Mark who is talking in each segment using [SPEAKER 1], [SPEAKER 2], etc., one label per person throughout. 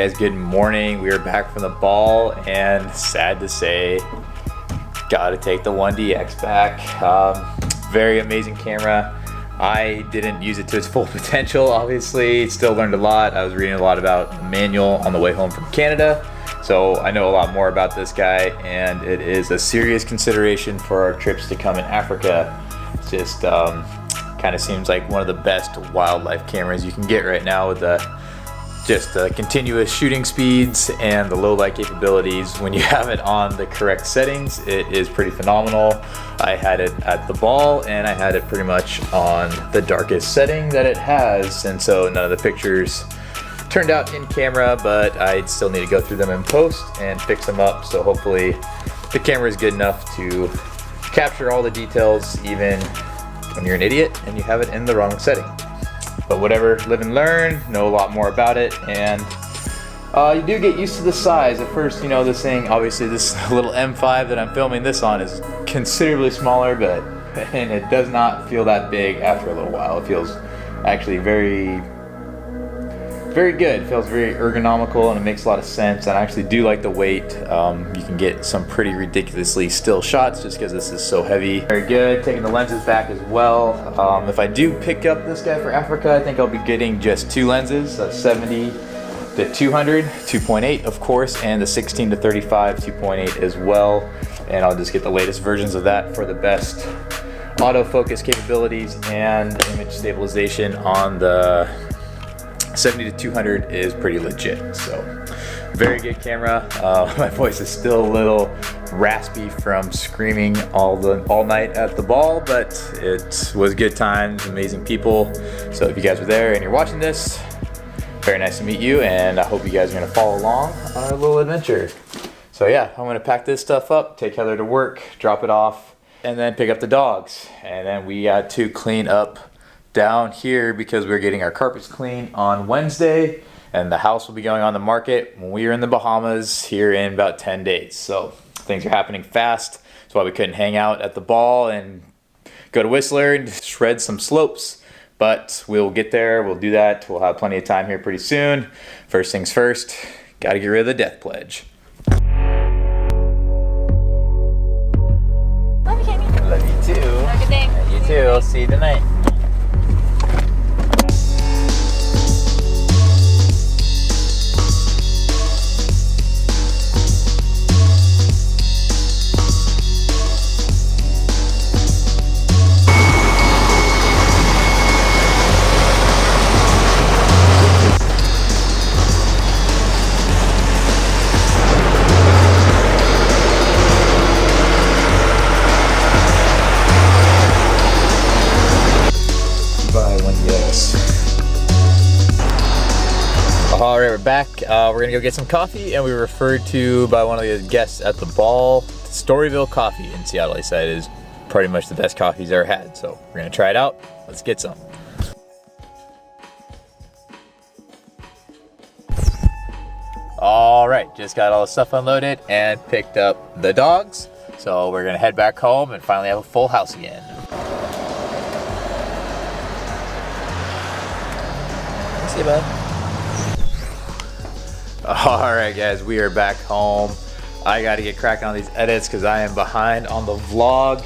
[SPEAKER 1] guys, good morning. We are back from the ball, and sad to say, gotta take the 1DX back. Very amazing camera. I didn't use it to its full potential, obviously. Still learned a lot. I was reading a lot about the manual on the way home from Canada, so I know a lot more about this guy, and it is a serious consideration for our trips to come in Africa. It's just kind of seems like one of the best wildlife cameras you can get right now with the continuous shooting speeds and the low light capabilities. When you have it on the correct settings, it is pretty phenomenal. I had it at the ball and I had it pretty much on the darkest setting that it has, and so none of the pictures turned out in camera, but I still need to go through them in post and fix them up, so hopefully the camera is good enough to capture all the details even when you're an idiot and you have it in the wrong setting. But whatever, live and learn, know a lot more about it, and you do get used to the size. At first, you know, this thing, obviously this little M5 that I'm filming this on is considerably smaller, and it does not feel that big after a little while. It feels actually very good. It feels very ergonomical and it makes a lot of sense, and I actually do like the weight. You can get some pretty ridiculously still shots just because this is so heavy. Very good. Taking the lenses back as well. If I do pick up this guy for Africa, I think I'll be getting just two lenses, a 70 to 200, 2.8 of course, and the 16 to 35, 2.8 as well. And I'll just get the latest versions of that for the best autofocus capabilities and image stabilization. On the 70 to 200 is pretty legit, so very good camera. My voice is still a little raspy from screaming all night at the ball, but it was good times, amazing people. So if you guys were there and you're watching this, very nice to meet you, and I hope you guys are gonna follow along on our little adventure. So yeah, I'm gonna pack this stuff up, take Heather to work, drop it off, and then pick up the dogs. And then we got to clean up down here because we're getting our carpets clean on Wednesday, and the house will be going on the market when we are in the Bahamas here in about 10 days. So things are happening fast. That's why we couldn't hang out at the ball and go to Whistler and shred some slopes, but we'll get there. We'll do that. We'll have plenty of time here pretty soon. First things first, gotta get rid of the death pledge.
[SPEAKER 2] Love you, Kenny.
[SPEAKER 1] Love you too.
[SPEAKER 2] Have a good day.
[SPEAKER 1] You too. I'll see you tonight. All right, we're back. We're gonna go get some coffee, and we were referred to by one of the guests at the ball, Storyville Coffee in Seattle. He said it is pretty much the best coffee he's ever had, so we're gonna try it out. Let's get some. All right, just got all the stuff unloaded and picked up the dogs, so we're gonna head back home and finally have a full house again. See you, bud. Alright guys, we are back home. I gotta get cracking on these edits because I am behind on the vlog.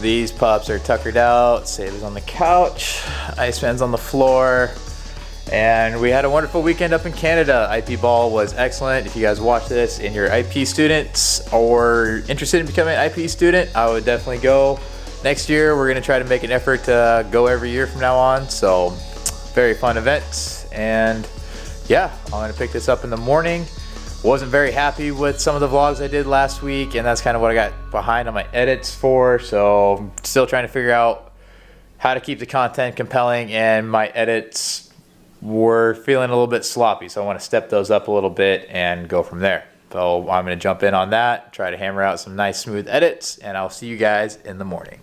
[SPEAKER 1] These pups are tuckered out, Save is on the couch, Iceman's on the floor, and we had a wonderful weekend up in Canada. IP ball was excellent. If you guys watch this and you're IP students or interested in becoming an IP student, I would definitely go. Next year we're gonna try to make an effort to go every year from now on, so very fun events. And yeah, I'm gonna pick this up in the morning. Wasn't very happy with some of the vlogs I did last week, and that's kind of what I got behind on my edits for, so I'm still trying to figure out how to keep the content compelling, and my edits were feeling a little bit sloppy, so I want to step those up a little bit and go from there. So I'm gonna jump in on that, try to hammer out some nice smooth edits, and I'll see you guys in the morning.